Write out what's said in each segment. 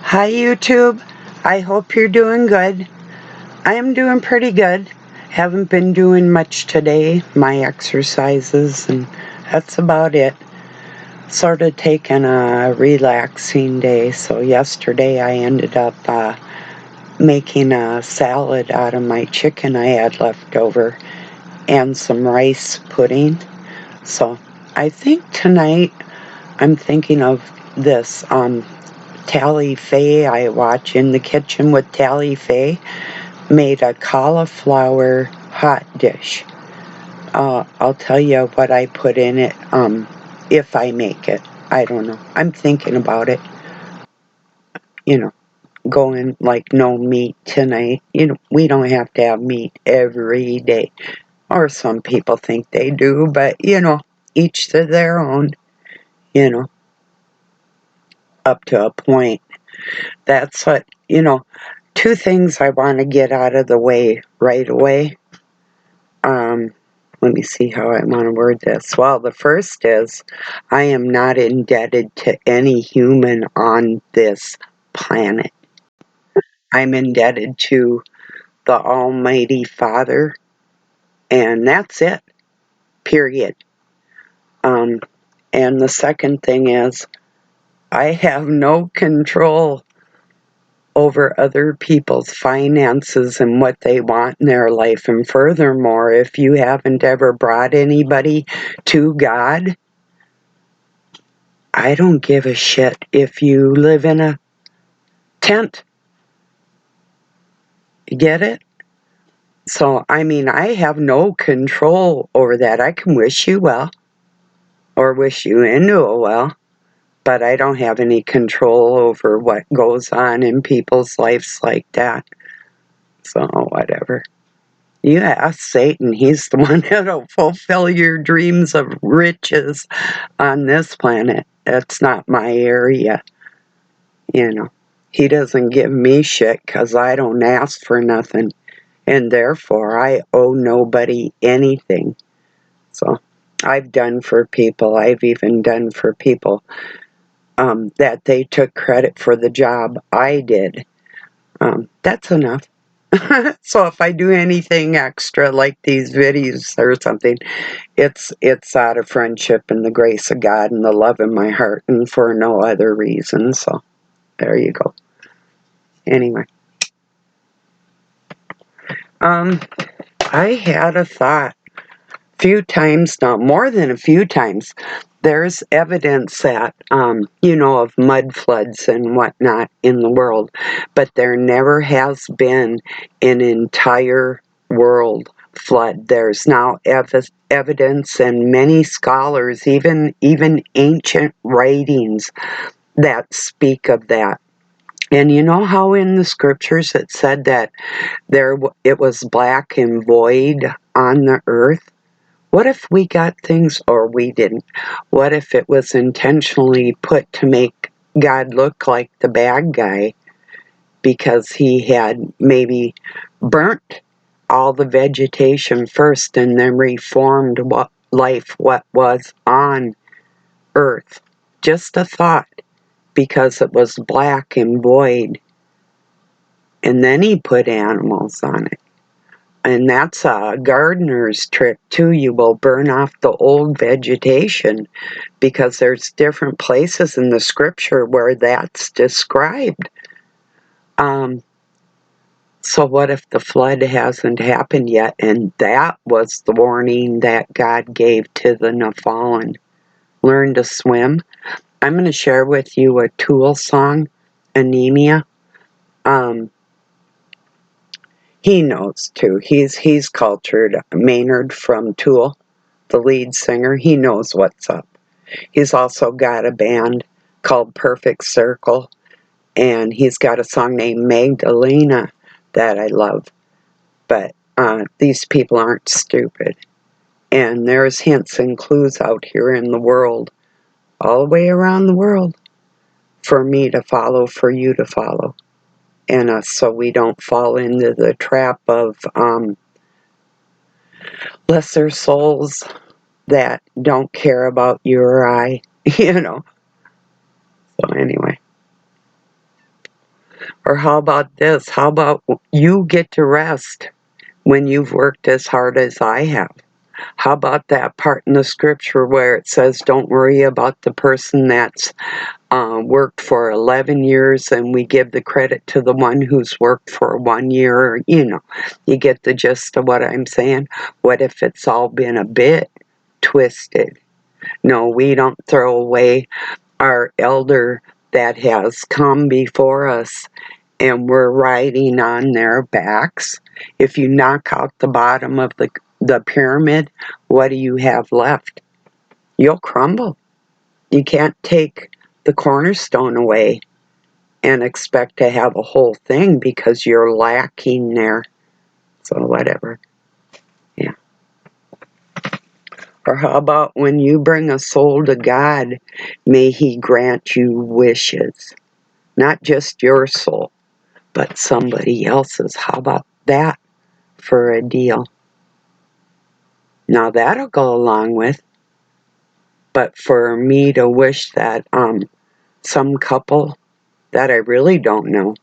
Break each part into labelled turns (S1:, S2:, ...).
S1: Hi YouTube, I hope you're doing good. I am doing pretty good. Haven't been doing much today, my exercises, and that's about it. Sort of taking a relaxing day, so yesterday I ended up making a salad out of my chicken I had left over and some rice pudding. So I think tonight I'm thinking of this Tally Faye I watch In the Kitchen with Tally Faye made a cauliflower hot dish. I'll tell you what I put in it if I make it. I don't know. I'm thinking about it. You know, going like no meat tonight. We don't have to have meat every day. Or some people think they do, but each to their own, you know, up to a point. That's what, two things I want to get out of the way right away. Let me see how I want to word this. Well, the first is I am not indebted to any human on this planet. I'm indebted to the Almighty Father, and that's it, period. Um, and the second thing is I have no control over other people's finances and what they want in their life. And furthermore, if you haven't ever brought anybody to God, I don't give a shit if you live in a tent. You get it? So, I have no control over that. I can wish you well or wish you into a well, but I don't have any control over what goes on in people's lives like that. So, whatever. You ask Satan, he's the one that'll fulfill your dreams of riches on this planet. That's not my area, He doesn't give me shit because I don't ask for nothing, and therefore I owe nobody anything. So I've done for people, I've even done for people that they took credit for the job I did. That's enough. So if I do anything extra like these videos or something, it's out of friendship and the grace of God and the love in my heart and for no other reason. So there you go. Anyway, I had a thought a few times now, more than a few times. There's evidence that, of mud floods and whatnot in the world, but there never has been an entire world flood. There's now evidence, and many scholars, even ancient writings, that speak of that. And you know how in the scriptures it said that it was black and void on the earth? What if we got things, or we didn't? What if it was intentionally put to make God look like the bad guy because he had maybe burnt all the vegetation first and then reformed what was on earth? Just a thought, because it was black and void, and then he put animals on it. And that's a gardener's trick too. You will burn off the old vegetation because there's different places in the scripture where that's described. So what if the flood hasn't happened yet? And that was the warning that God gave to the Nephilim. Learn to swim. I'm going to share with you a Tool song, Anemia. He knows too. He's cultured. Maynard from Tool, the lead singer, he knows what's up. He's also got a band called Perfect Circle, and he's got a song named Magdalena that I love. But these people aren't stupid. And there's hints and clues out here in the world, all the way around the world, for me to follow, for you to follow. And so we don't fall into the trap of lesser souls that don't care about you or I, So anyway. Or how about this? How about you get to rest when you've worked as hard as I have? How about that part in the scripture where it says, don't worry about the person that's worked for 11 years and we give the credit to the one who's worked for 1 year? You get the gist of what I'm saying. What if it's all been a bit twisted? No, we don't throw away our elder that has come before us and we're riding on their backs. If you knock out the bottom of the pyramid, what do you have left? You'll crumble. You can't take the cornerstone away and expect to have a whole thing because you're lacking there. So whatever. Yeah. Or how about when you bring a soul to God, may He grant you wishes. Not just your soul, but somebody else's. How about that for a deal? Now that'll go along with, but for me to wish that some couple that I really don't know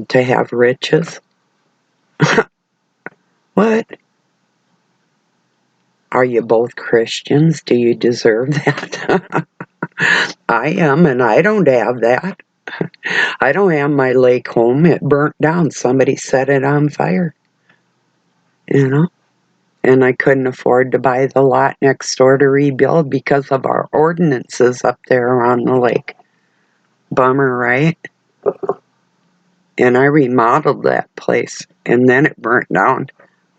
S1: to have riches. What? Are you both Christians? Do you deserve that? I am, and I don't have that. I don't have my lake home. It burnt down. Somebody set it on fire. And I couldn't afford to buy the lot next door to rebuild because of our ordinances up there on the lake. Bummer, right? And I remodeled that place, and then it burnt down.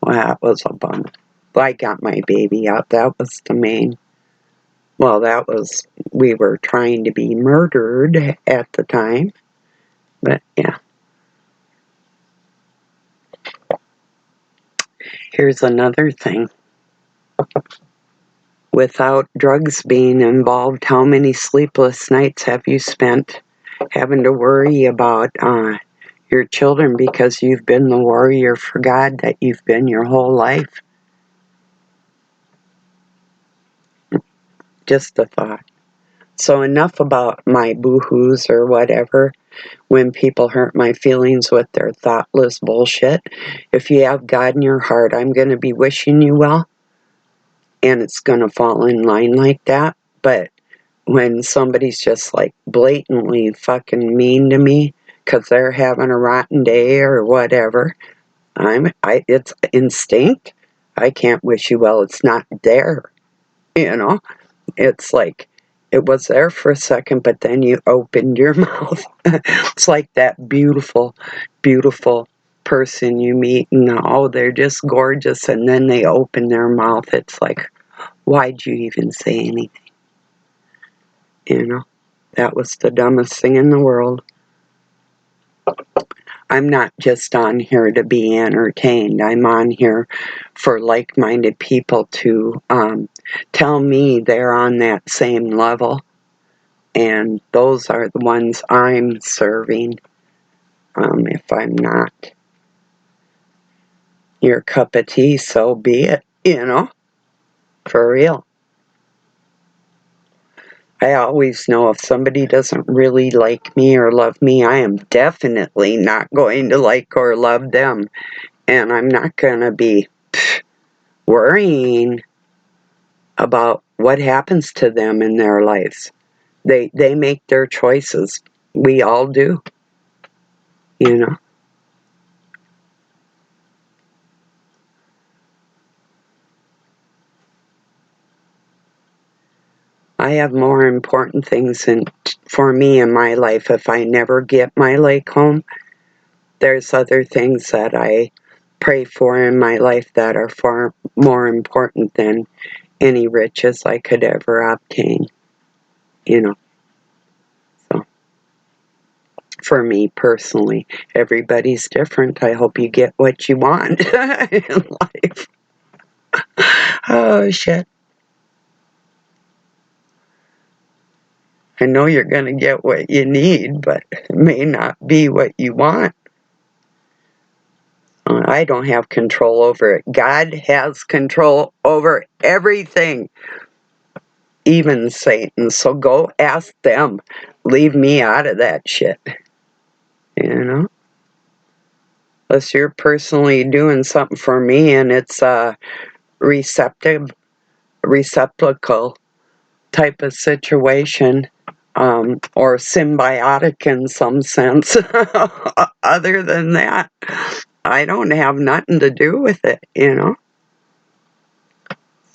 S1: Well, that was a bummer. I got my baby out. That was the main. Well, we were trying to be murdered at the time. But yeah. Here's another thing. Without drugs being involved, how many sleepless nights have you spent having to worry about your children because you've been the warrior for God that you've been your whole life? Just a thought. So enough about my boo-hoos or whatever when people hurt my feelings with their thoughtless bullshit. If you have God in your heart, I'm going to be wishing you well, and it's going to fall in line like that. But when somebody's just like blatantly fucking mean to me because they're having a rotten day or whatever, it's instinct. I can't wish you well. It's not there. It's like it was there for a second, but then you opened your mouth. It's like that beautiful, beautiful person you meet, and oh, they're just gorgeous, and then they open their mouth. It's like, why'd you even say anything? That was the dumbest thing in the world. I'm not just on here to be entertained. I'm on here for like-minded people to tell me they're on that same level. And those are the ones I'm serving. If I'm not your cup of tea, so be it, for real. I always know if somebody doesn't really like me or love me, I am definitely not going to like or love them. And I'm not going to be worrying about what happens to them in their lives. They make their choices. We all do, I have more important things for me in my life. If I never get my lake home, there's other things that I pray for in my life that are far more important than any riches I could ever obtain. So for me personally, everybody's different. I hope you get what you want in life. Oh, shit. I know you're going to get what you need, but it may not be what you want. I don't have control over it. God has control over everything, even Satan. So go ask them. Leave me out of that shit. you know? Unless you're personally doing something for me and it's a receptacle type of situation, or symbiotic in some sense. Other than that, I don't have nothing to do with it, you know?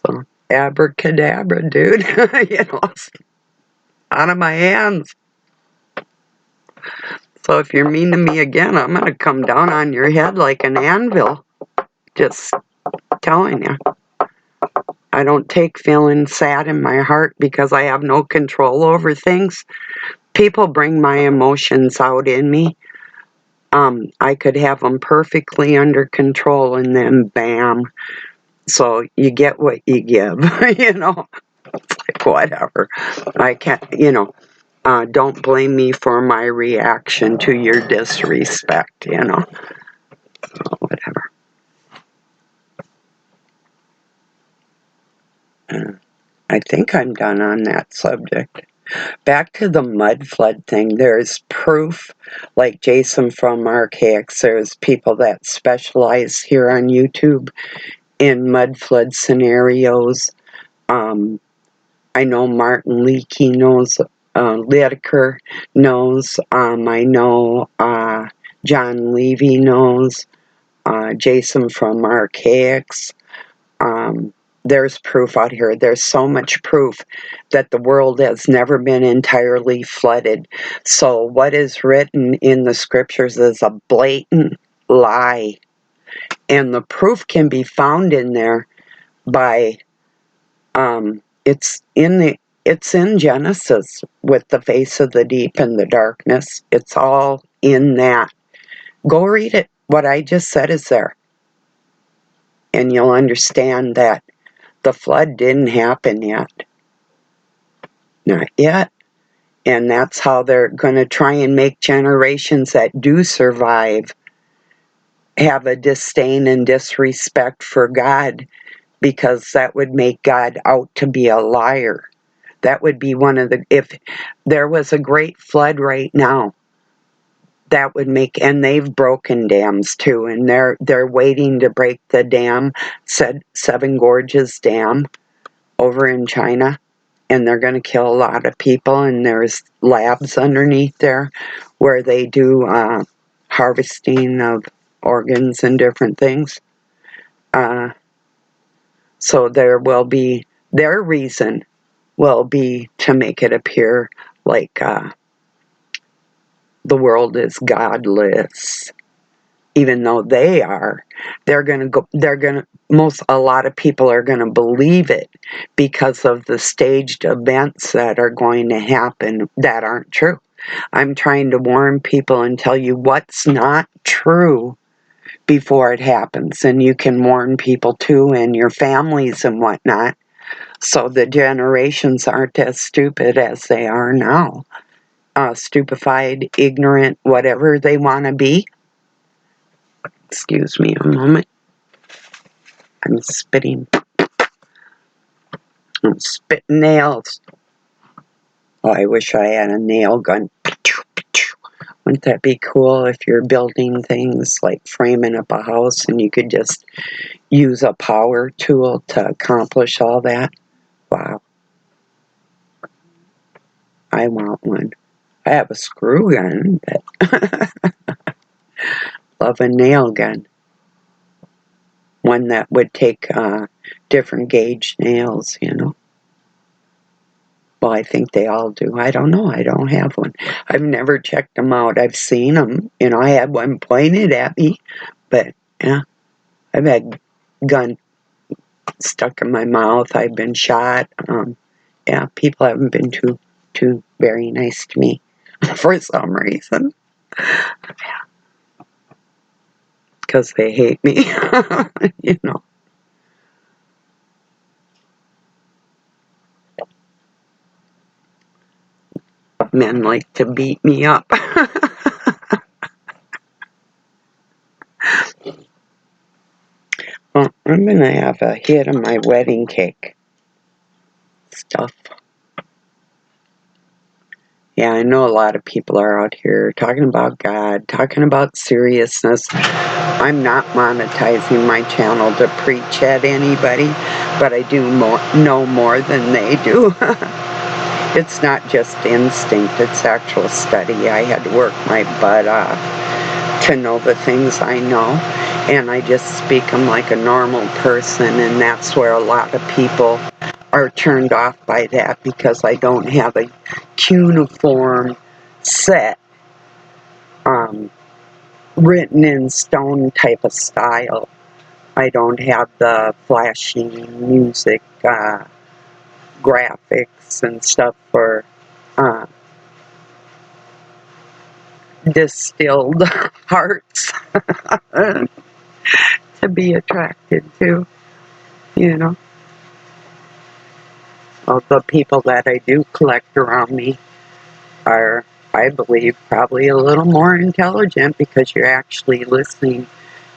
S1: So, abracadabra, dude. You know, it's out of my hands. So if you're mean to me again, I'm going to come down on your head like an anvil. Just telling you. I don't take feeling sad in my heart because I have no control over things. People bring my emotions out in me. I could have them perfectly under control and then bam. So you get what you give, you know. It's like whatever. I can't, you know. Don't blame me for my reaction to your disrespect, you know. Whatever. I think I'm done on that subject. Back to the mud flood thing, there's proof, like Jason from Archaics, there's people that specialize here on YouTube in mud flood scenarios. I know Martin Leakey knows, Lideker knows, I know John Levy knows, Jason from Archaics. There's proof out here. There's so much proof that the world has never been entirely flooded. So what is written in the scriptures is a blatant lie. And the proof can be found in there by, it's in Genesis with the face of the deep and the darkness. It's all in that. Go read it. What I just said is there. And you'll understand that the flood didn't happen yet. Not yet. And that's how they're going to try and make generations that do survive have a disdain and disrespect for God, because that would make God out to be a liar. That would be one of the, if there was a great flood right now, that would make, and they've broken dams too, and they're waiting to break the dam, Seven Gorges Dam over in China. And they're going to kill a lot of people, and there's labs underneath there where they do harvesting of organs and different things. So there will be, their reason will be to make it appear like the world is godless. Even though they're going to go, a lot of people are going to believe it because of the staged events that are going to happen that aren't true. I'm trying to warn people and tell you what's not true before it happens. And you can warn people too, and your families and whatnot, so the generations aren't as stupid as they are now. Stupefied, ignorant, whatever they want to be. Excuse me a moment. I'm spitting nails. Oh, I wish I had a nail gun. Wouldn't that be cool if you're building things like framing up a house and you could just use a power tool to accomplish all that? Wow. I want one. I have a screw gun, but love a nail gun. One that would take different gauge nails, you know. Well, I think they all do. I don't know. I don't have one. I've never checked them out. I've seen them. You know, I had one pointed at me, but yeah, I've had gun stuck in my mouth. I've been shot. Yeah, people haven't been too very nice to me for some reason. Because they hate me, you know. Men like to beat me up. Well, I'm going to have a hit of my wedding cake stuff. Yeah, I know a lot of people are out here talking about God, talking about seriousness. I'm not monetizing my channel to preach at anybody, but I do know more than they do. It's not just instinct, it's actual study. I had to work my butt off to know the things I know, and I just speak them like a normal person, and that's where a lot of people are turned off by that, because I don't have a cuneiform set, written in stone type of style. I don't have the flashy music, graphics and stuff for distilled hearts to be attracted to, you know. Well, the people that I do collect around me are, I believe, probably a little more intelligent, because you're actually listening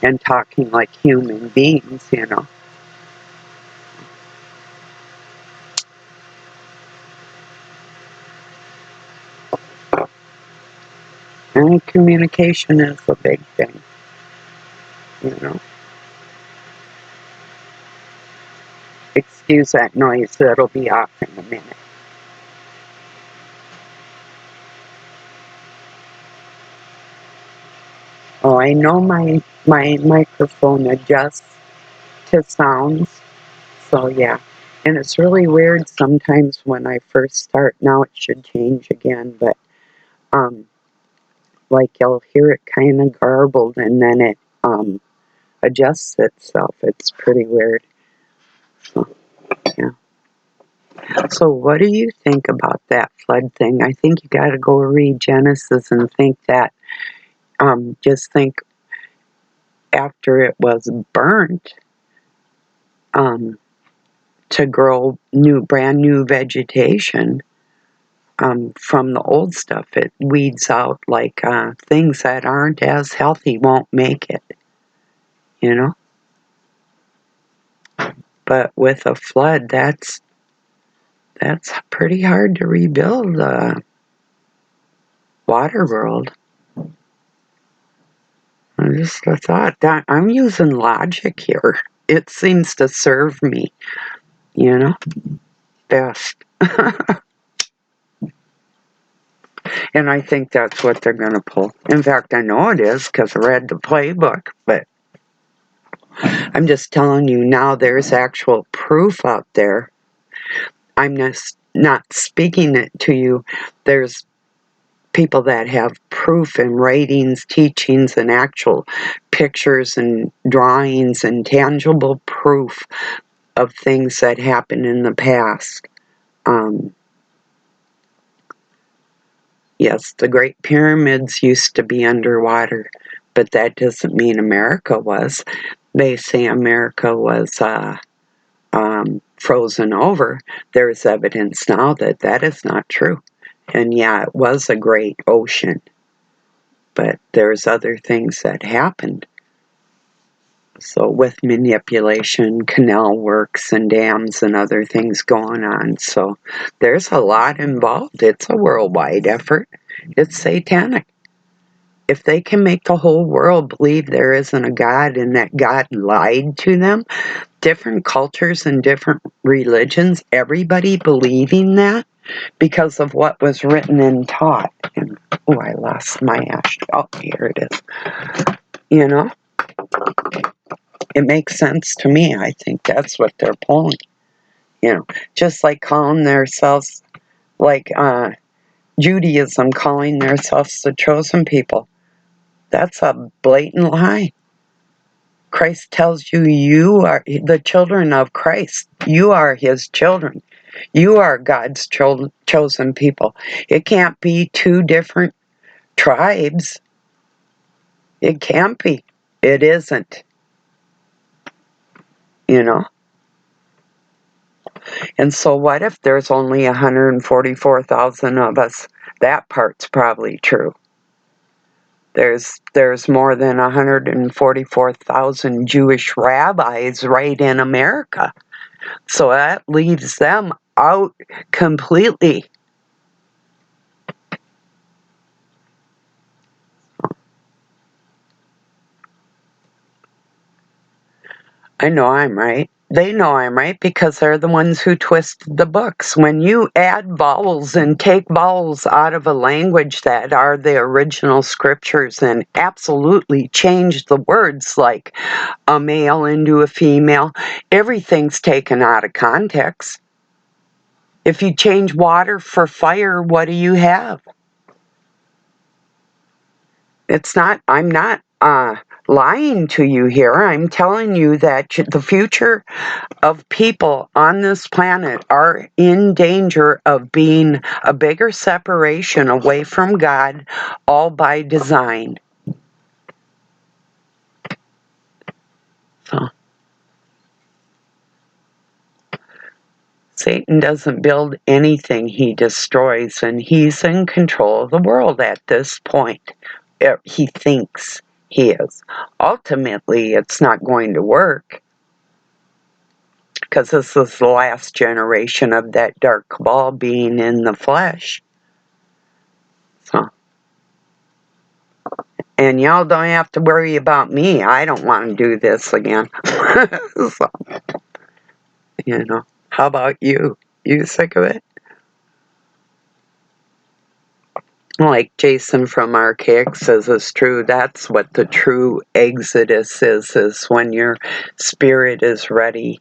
S1: and talking like human beings, you know. And communication is a big thing, you know. Excuse that noise, it'll be off in a minute. Oh, I know my microphone adjusts to sounds, so yeah. And it's really weird sometimes when I first start. Now it should change again, but like you'll hear it kind of garbled, and then it adjusts itself. It's pretty weird. So, yeah. So what do you think about that flood thing? I think you got to go read Genesis and think that. Just think after it was burnt, to grow brand new vegetation, from the old stuff. It weeds out like things that aren't as healthy won't make it, you know. But with a flood, that's pretty hard to rebuild water world. Just a thought that I'm using logic here. It seems to serve me, you know, best. And I think that's what they're going to pull. In fact, I know it is, because I read the playbook, but I'm just telling you now, there's actual proof out there. I'm just not speaking it to you. There's people that have proof in writings, teachings, and actual pictures and drawings and tangible proof of things that happened in the past. Yes, the Great Pyramids used to be underwater, but that doesn't mean America was. They say America was frozen over. There's evidence now that that is not true. And yeah, it was a great ocean, but there's other things that happened. So with manipulation, canal works and dams and other things going on. So there's a lot involved. It's a worldwide effort. It's satanic. If they can make the whole world believe there isn't a God and that God lied to them, different cultures and different religions, everybody believing that because of what was written and taught. And, oh, I lost my ash. Oh, here it is. You know? It makes sense to me. I think that's what they're pulling. You know, just like calling themselves, like Judaism calling themselves the chosen people. That's a blatant lie. Christ tells you, you are the children of Christ. You are his children. You are God's chosen people. It can't be two different tribes. It can't be. It isn't. You know? And so what if there's only 144,000 of us? That part's probably true. There's more than 144,000 Jewish rabbis right in America. So that leaves them out completely. I know I'm right. They know I'm right because they're the ones who twisted the books. When you add vowels and take vowels out of a language that are the original scriptures and absolutely change the words, like a male into a female, everything's taken out of context. If you change water for fire, what do you have? I'm not lying to you here. I'm telling you that the future of people on this planet are in danger of being a bigger separation away from God, all by design. So, Satan doesn't build anything, he destroys, and he's in control of the world at this point. He thinks he is. Ultimately, it's not going to work, because this is the last generation of that dark cabal being in the flesh. So, and y'all don't have to worry about me. I don't want to do this again. So, how about you? You sick of it? Like Jason from Archaic says is true. That's what the true exodus is when your spirit is ready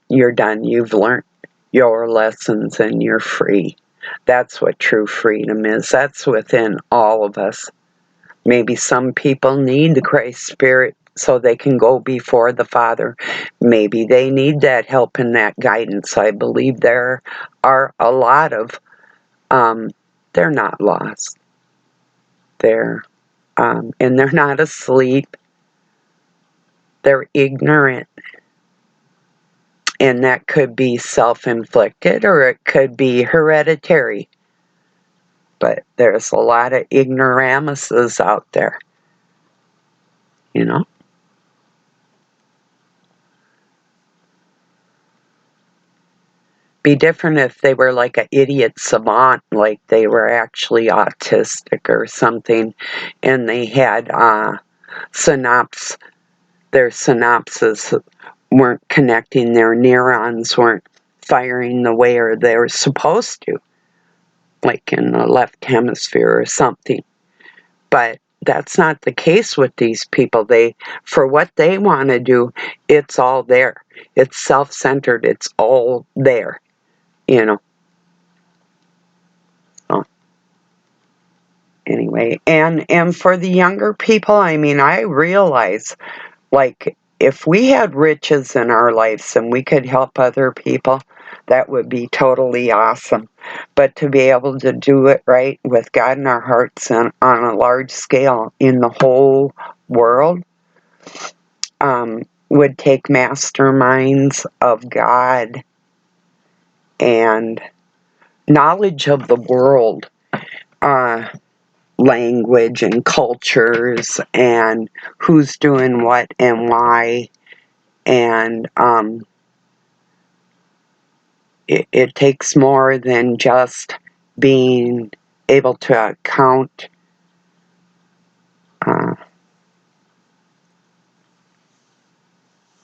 S1: you're done. You've learned your lessons and you're free. That's what true freedom is. That's within all of us. Maybe some people need the Christ Spirit so they can go before the Father. Maybe they need that help and that guidance. I believe there are a lot of, they're not lost. And they're not asleep. They're ignorant. And that could be self-inflicted or it could be hereditary. But there's a lot of ignoramuses out there, you know? Be different if they were like an idiot savant, like they were actually autistic or something, and they had their synapses weren't connecting, their neurons weren't firing the way or they were supposed to, like in the left hemisphere or something. But that's not the case with these people. For what they want to do, it's all there. It's self-centered. It's all there, you know. So, anyway, and for the younger people, I mean, I realize, like, if we had riches in our lives and we could help other people, that would be totally awesome. But to be able to do it right with God in our hearts and on a large scale in the whole world, would take masterminds of God and knowledge of the world, language and cultures and who's doing what and why. And it takes more than just being able to account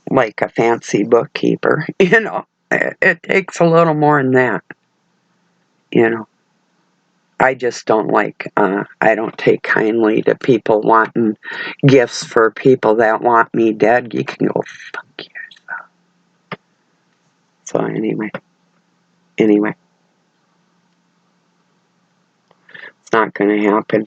S1: like a fancy bookkeeper. It takes a little more than that, you know. I just don't I don't take kindly to people wanting gifts for people that want me dead. You can go fuck yourself. So anyway, it's not going to happen.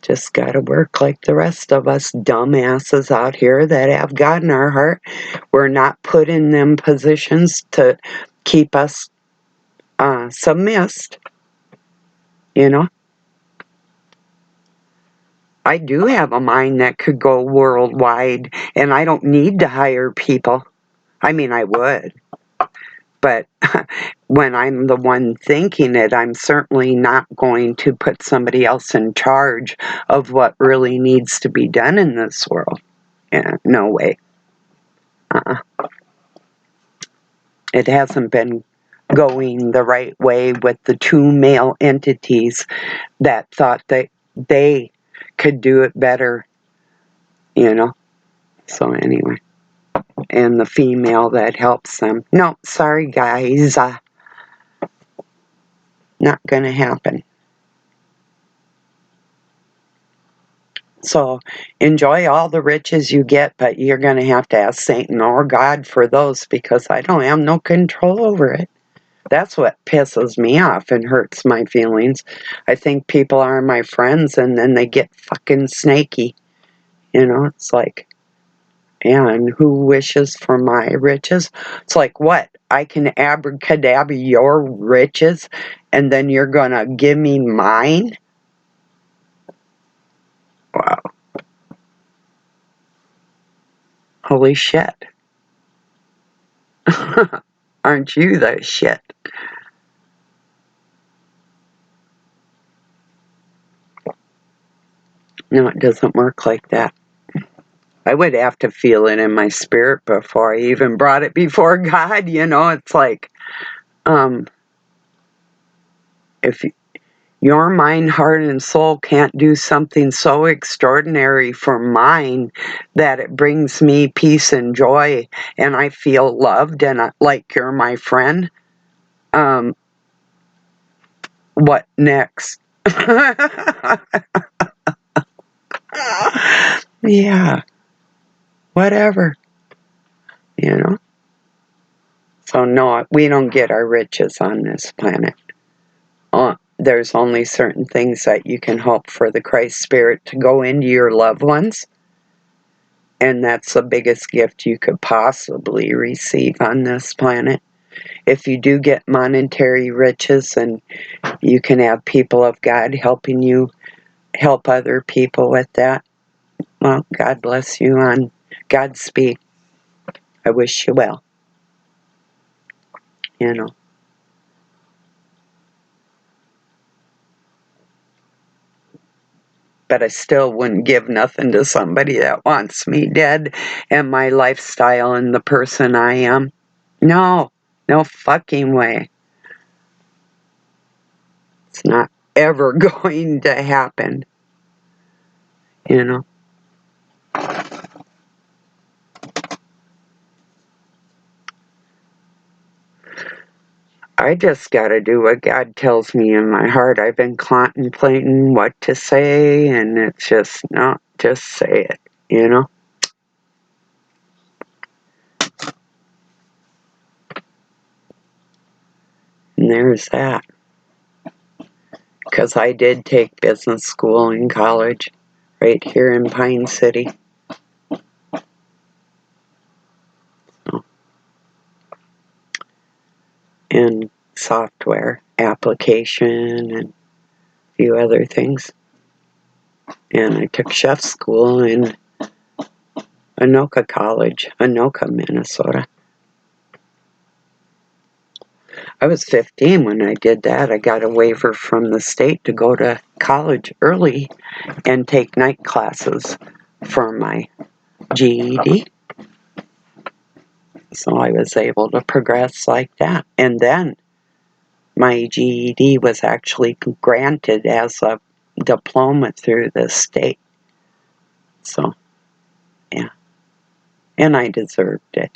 S1: Just got to work like the rest of us dumbasses out here that have God in our heart. We're not put in them positions to keep us submissed, you know. I do have a mind that could go worldwide, and I don't need to hire people. I mean, I would. But when I'm the one thinking it, I'm certainly not going to put somebody else in charge of what really needs to be done in this world. Yeah, no way. It hasn't been going the right way with the two male entities that thought that they could do it better, you know. So anyway, and the female that helps them. No, sorry guys, not gonna happen. So enjoy all the riches you get, but you're going to have to ask Satan or God for those, because I don't have no control over it. That's what pisses me off and hurts my feelings. I think people are my friends and then they get fucking snaky. You know, it's like, yeah, and who wishes for my riches? It's like, what? I can abracadabra your riches and then you're going to give me mine? Wow. Holy shit. Aren't you the shit? No, it doesn't work like that. I would have to feel it in my spirit before I even brought it before God, you know. It's like, if your mind, heart, and soul can't do something so extraordinary for mine that it brings me peace and joy and I feel loved and like you're my friend, what next? Yeah, whatever, you know. So no, we don't get our riches on this planet. There's only certain things that you can hope for the Christ Spirit to go into your loved ones, and that's the biggest gift you could possibly receive on this planet. If you do get monetary riches and you can have people of God helping you help other people with that, well, God bless you on Godspeed. I wish you well, you know. But I still wouldn't give nothing to somebody that wants me dead and my lifestyle and the person I am. No, no fucking way. It's not ever going to happen, you know. I just gotta do what God tells me in my heart. I've been contemplating what to say, and it's just, no, just say it, you know. And there's that. Because I did take business school in college right here in Pine City. And software application and a few other things. And I took chef school in Anoka College, Anoka, Minnesota. I was 15 when I did that. I got a waiver from the state to go to college early and take night classes for my GED. So I was able to progress like that. And then my GED was actually granted as a diploma through the state. So, yeah. And I deserved it.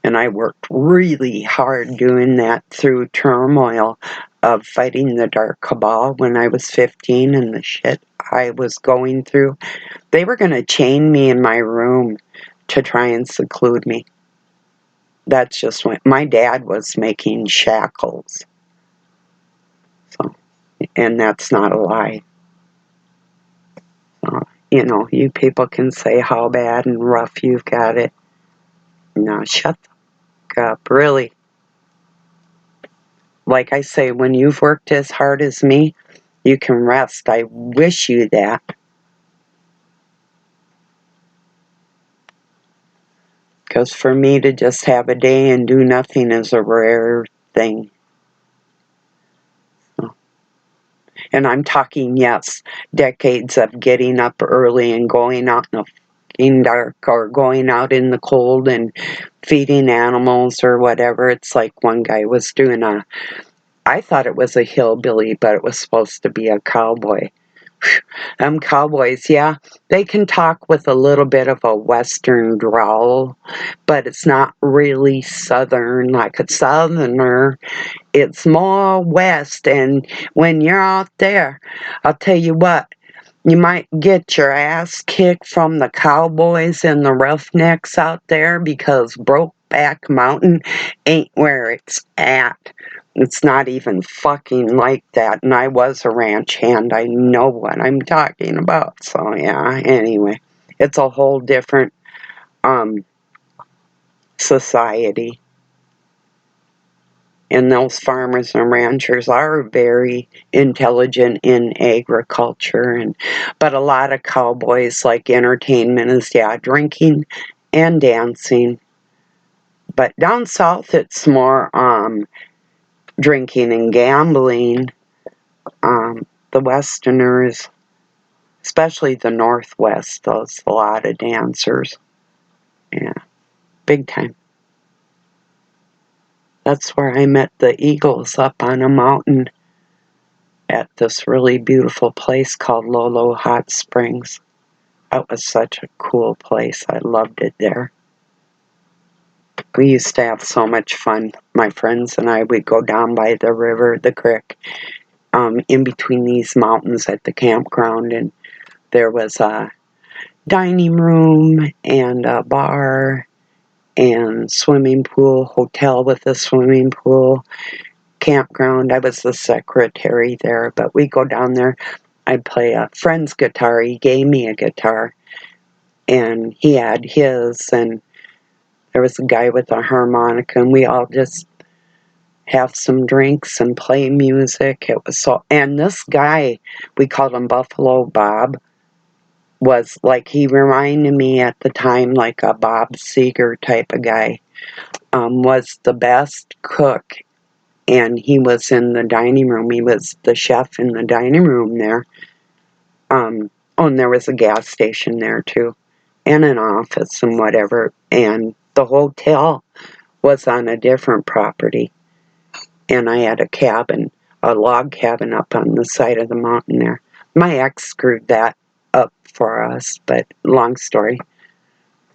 S1: And I worked really hard doing that through turmoil of fighting the dark cabal when I was 15 and the shit I was going through. They were going to chain me in my room to try and seclude me. That's just what my dad was making shackles. So, and that's not a lie. So, you know, you people can say how bad and rough you've got it. No, shut the fuck up, really. Like I say, when you've worked as hard as me, you can rest. I wish you that. Because for me to just have a day and do nothing is a rare thing. And I'm talking, yes, decades of getting up early and going out in the fucking dark or going out in the cold and feeding animals or whatever. It's like one guy was doing I thought it was a hillbilly, but it was supposed to be a cowboy Cowboys, yeah, they can talk with a little bit of a western drawl, but it's not really southern like a southerner. It's more west, and when you're out there, I'll tell you what, you might get your ass kicked from the cowboys and the roughnecks out there because Brokeback Mountain ain't where it's at. It's not even fucking like that. And I was a ranch hand. I know what I'm talking about. So, yeah, anyway. It's a whole different society. And those farmers and ranchers are very intelligent in agriculture. But a lot of cowboys, like entertainment is, yeah, drinking and dancing. But down south, it's more drinking and gambling. The Westerners, especially the Northwest, there's a lot of dancers. Yeah, big time. That's where I met the Eagles, up on a mountain at this really beautiful place called Lolo Hot Springs. That was such a cool place. I loved it there. We used to have so much fun. My friends and I would go down by the river, the creek, in between these mountains at the campground, and there was a dining room and a bar and swimming pool, hotel with a swimming pool, campground. I was the secretary there, but we go down there. I'd play a friend's guitar. He gave me a guitar, and he had his, and there was a guy with a harmonica, and we all just have some drinks and play music. It was so, and this guy, we called him Buffalo Bob, was like, he reminded me at the time like a Bob Seger type of guy, was the best cook, and he was in the dining room. He was the chef in the dining room there. Oh, and there was a gas station there too, and an office and whatever, and the hotel was on a different property, and I had a cabin, a log cabin up on the side of the mountain there. My ex screwed that up for us, but long story.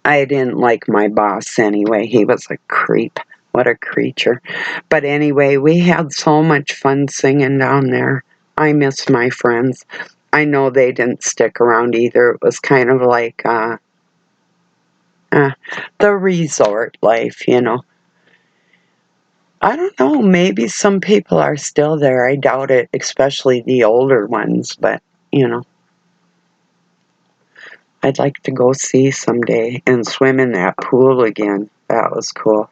S1: I didn't like my boss anyway. He was a creep. What a creature. But anyway, we had so much fun singing down there. I miss my friends. I know they didn't stick around either. It was kind of like the resort life, you know. I don't know, maybe some people are still there. I doubt it, especially the older ones, but, you know. I'd like to go see someday and swim in that pool again. That was cool.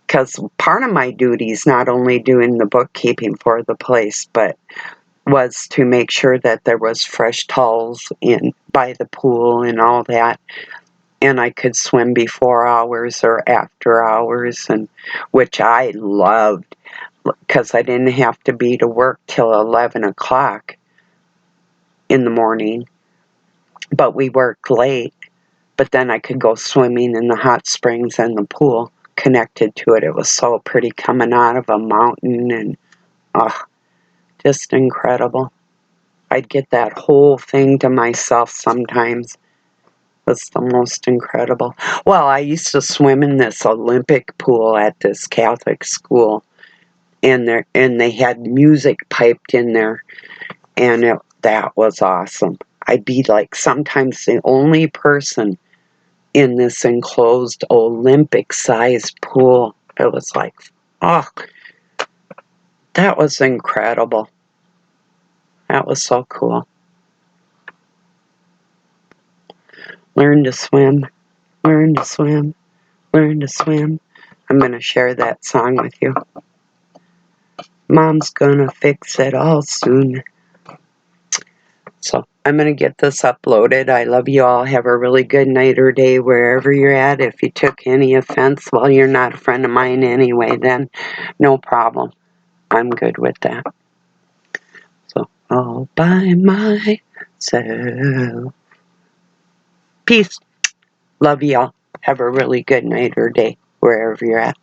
S1: Because part of my duties, not only doing the bookkeeping for the place, but was to make sure that there was fresh towels in by the pool and all that, and I could swim before hours or after hours, and which I loved because I didn't have to be to work till 11 o'clock in the morning, but we worked late. But then I could go swimming in the hot springs and the pool connected to it. It was so pretty coming out of a mountain, and just incredible. I'd get that whole thing to myself sometimes. It was the most incredible. Well, I used to swim in this Olympic pool at this Catholic school, and they had music piped in there, and that was awesome. I'd be like sometimes the only person in this enclosed Olympic-sized pool. It was like, oh, that was incredible. That was so cool. Learn to swim, learn to swim, learn to swim. I'm going to share that song with you. Mom's gonna fix it all soon. So I'm going to get this uploaded. I love you all. Have a really good night or day wherever you're at. If you took any offense, well, you're not a friend of mine anyway, then no problem. I'm good with that. So, all by myself. Peace. Love y'all. Have a really good night or day wherever you're at.